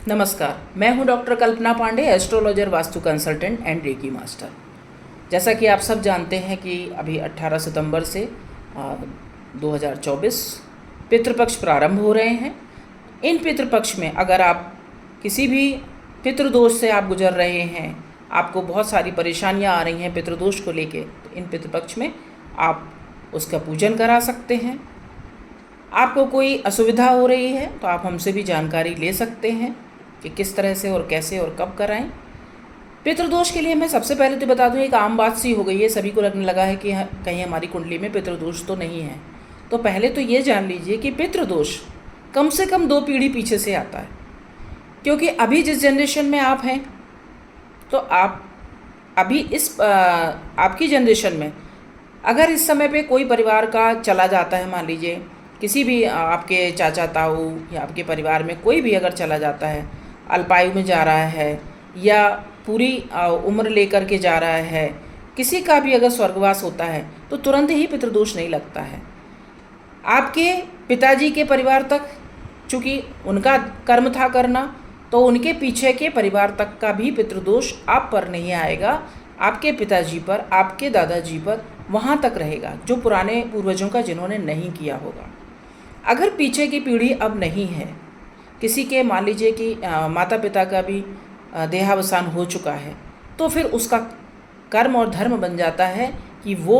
नमस्कार, मैं हूं doctor Kalpana Pandey, astrologer, vastu consultant and reiki master. जैसा कि आप सब जानते हैं कि अभी 18 सितंबर से 2024 पितृपक्ष प्रारंभ हो रहे हैं। इन पितृपक्ष में अगर आप किसी भी पितृदोष से आप गुजर रहे हैं, आपको बहुत सारी परेशानियां आ रही हैं पितृदोष को लेके, तो इन पितृपक्ष में आप उसका पूजन करा सकते हैं। आपको कोई असुविधा हो रही है तो आप हमसे भी जानकारी ले सकते हैं कि किस तरह से और कैसे और कब कराएं। पितृदोष के लिए मैं सबसे पहले तो बता दूं, एक आम बात सी हो गई है, सभी को लगने लगा है कि कहीं हमारी कुंडली में पितृदोष तो नहीं है। तो पहले तो ये जान लीजिए कि पितृदोष कम से कम 2 पीढ़ी पीछे से आता है। क्योंकि अभी जिस जनरेशन में आप हैं, तो आप अभी आपकी जनरेशन में अगर इस समय पे कोई परिवार का चला जाता है, मान लीजिए किसी भी आपके चाचा ताऊ या आपके परिवार में कोई भी अगर चला जाता है, अल्पायु में जा रहा है या पूरी उम्र लेकर के जा रहा है, किसी का भी अगर स्वर्गवास होता है तो तुरंत ही पितृदोष नहीं लगता है। आपके पिताजी के परिवार तक चूँकि उनका कर्म था करना, तो उनके पीछे के परिवार तक का भी पितृदोष आप पर नहीं आएगा। आपके पिताजी पर, आपके दादाजी पर वहाँ तक रहेगा जो पुराने पूर्वजों का जिन्होंने नहीं किया होगा। अगर पीछे की पीढ़ी अब नहीं है, किसी के मान लीजिए कि माता पिता का भी देहावसान हो चुका है, तो फिर उसका कर्म और धर्म बन जाता है कि वो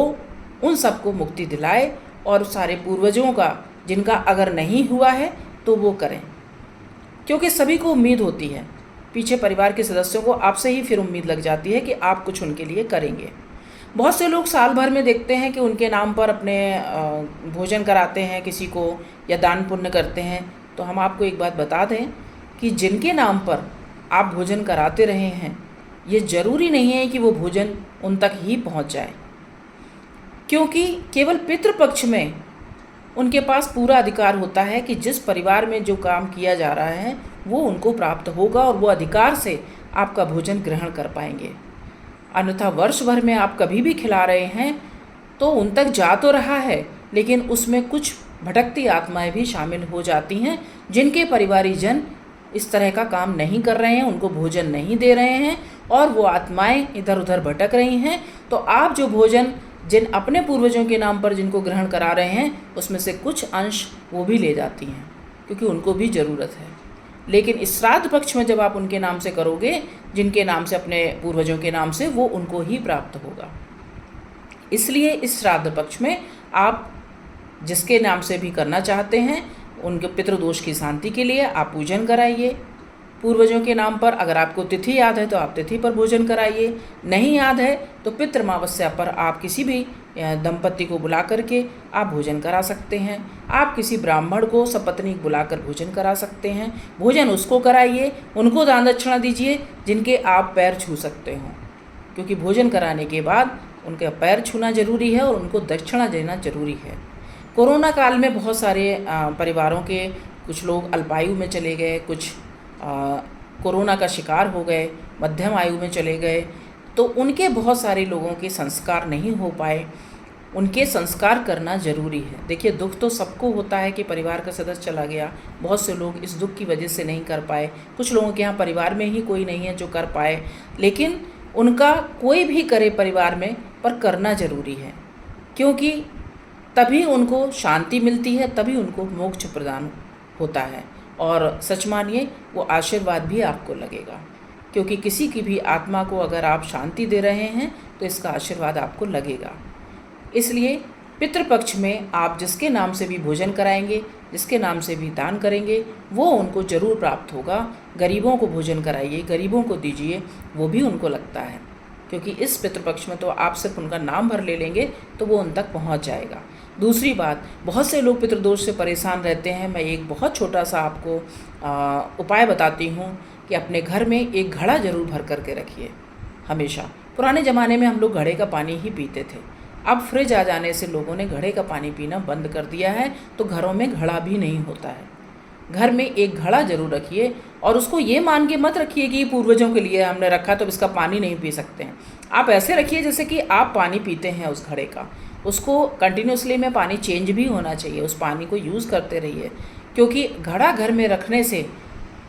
उन सबको मुक्ति दिलाए और सारे पूर्वजों का जिनका अगर नहीं हुआ है तो वो करें। क्योंकि सभी को उम्मीद होती है, पीछे परिवार के सदस्यों को आपसे ही फिर उम्मीद लग जाती है कि आप कुछ उनके लिए करेंगे। बहुत से लोग साल भर में देखते हैं कि उनके नाम पर अपने भोजन कराते हैं किसी को या दान पुण्य करते हैं। तो हम आपको एक बात बता दें कि जिनके नाम पर आप भोजन कराते रहे हैं, ये ज़रूरी नहीं है कि वो भोजन उन तक ही पहुंच जाए, क्योंकि केवल पितृपक्ष में उनके पास पूरा अधिकार होता है कि जिस परिवार में जो काम किया जा रहा है वो उनको प्राप्त होगा और वो अधिकार से आपका भोजन ग्रहण कर पाएंगे। अन्यथा वर्ष भर में आप कभी भी खिला रहे हैं तो उन तक जा तो रहा है, लेकिन उसमें कुछ भटकती आत्माएं भी शामिल हो जाती हैं, जिनके परिवारी जन इस तरह का काम नहीं कर रहे हैं, उनको भोजन नहीं दे रहे हैं और वो आत्माएं इधर उधर भटक रही हैं। तो आप जो भोजन जिन अपने पूर्वजों के नाम पर जिनको ग्रहण करा रहे हैं, उसमें से कुछ अंश वो भी ले जाती हैं, क्योंकि उनको भी ज़रूरत है। लेकिन इस श्राद्ध पक्ष में जब आप उनके नाम से करोगे, जिनके नाम से, अपने पूर्वजों के नाम से, वो उनको ही प्राप्त होगा। इसलिए इस श्राद्ध पक्ष में आप जिसके नाम से भी करना चाहते हैं, उनके पितृदोष की शांति के लिए आप पूजन कराइए पूर्वजों के नाम पर। अगर आपको तिथि याद है तो आप तिथि पर भोजन कराइए, नहीं याद है तो पितृमावस्या पर आप किसी भी दंपति को बुला करके आप भोजन करा सकते हैं। आप किसी ब्राह्मण को सपत्नीक बुलाकर भोजन करा सकते हैं। भोजन उसको कराइए, उनको दान दक्षिणा दीजिए जिनके आप पैर छू सकते हो, क्योंकि भोजन कराने के बाद उनके पैर छूना जरूरी है और उनको दक्षिणा देना जरूरी है। कोरोना काल में बहुत सारे परिवारों के कुछ लोग अल्पायु में चले गए, कुछ कोरोना का शिकार हो गए, मध्यम आयु में चले गए, तो उनके बहुत सारे लोगों के संस्कार नहीं हो पाए। उनके संस्कार करना ज़रूरी है। देखिए, दुख तो सबको होता है कि परिवार का सदस्य चला गया, बहुत से लोग इस दुख की वजह से नहीं कर पाए। कुछ लोगों के यहाँ परिवार में ही कोई नहीं है जो कर पाए, लेकिन उनका कोई भी करे परिवार में, पर करना ज़रूरी है, क्योंकि तभी उनको शांति मिलती है, तभी उनको मोक्ष प्रदान होता है। और सच मानिए, वो आशीर्वाद भी आपको लगेगा, क्योंकि किसी की भी आत्मा को अगर आप शांति दे रहे हैं तो इसका आशीर्वाद आपको लगेगा। इसलिए पितृपक्ष में आप जिसके नाम से भी भोजन कराएंगे, जिसके नाम से भी दान करेंगे, वो उनको ज़रूर प्राप्त होगा। गरीबों को भोजन कराइए, गरीबों को दीजिए, वो भी उनको लगता है, क्योंकि इस पितृपक्ष में तो आप सिर्फ उनका नाम भर ले लेंगे तो वो उन तक पहुंच जाएगा। दूसरी बात, बहुत से लोग पितृदोष से परेशान रहते हैं। मैं एक बहुत छोटा सा आपको उपाय बताती हूँ कि अपने घर में एक घड़ा जरूर भर करके रखिए हमेशा। पुराने ज़माने में हम लोग घड़े का पानी ही पीते थे। अब फ्रिज आ जाने से लोगों ने घड़े का पानी पीना बंद कर दिया है, तो घरों में घड़ा भी नहीं होता है। घर में एक घड़ा जरूर रखिए, और उसको ये मान के मत रखिए कि पूर्वजों के लिए हमने रखा तो इसका पानी नहीं पी सकते हैं। आप ऐसे रखिए जैसे कि आप पानी पीते हैं उस घड़े का। उसको कंटिन्यूसली में पानी चेंज भी होना चाहिए, उस पानी को यूज़ करते रहिए, क्योंकि घड़ा घर में रखने से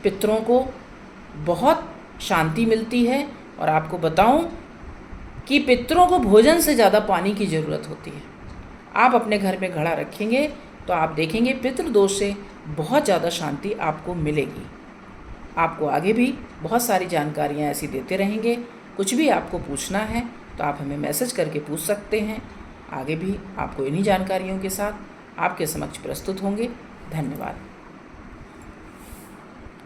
पितरों को बहुत शांति मिलती है। और आपको बताऊं कि पितरों को भोजन से ज़्यादा पानी की ज़रूरत होती है। आप अपने घर में घड़ा रखेंगे तो आप देखेंगे पितृदोष से बहुत ज़्यादा शांति आपको मिलेगी। आपको आगे भी बहुत सारी जानकारियाँ ऐसी देते रहेंगे। कुछ भी आपको पूछना है तो आप हमें मैसेज करके पूछ सकते हैं। आगे भी आपको इन्हीं जानकारियों के साथ आपके समक्ष प्रस्तुत होंगे। धन्यवाद।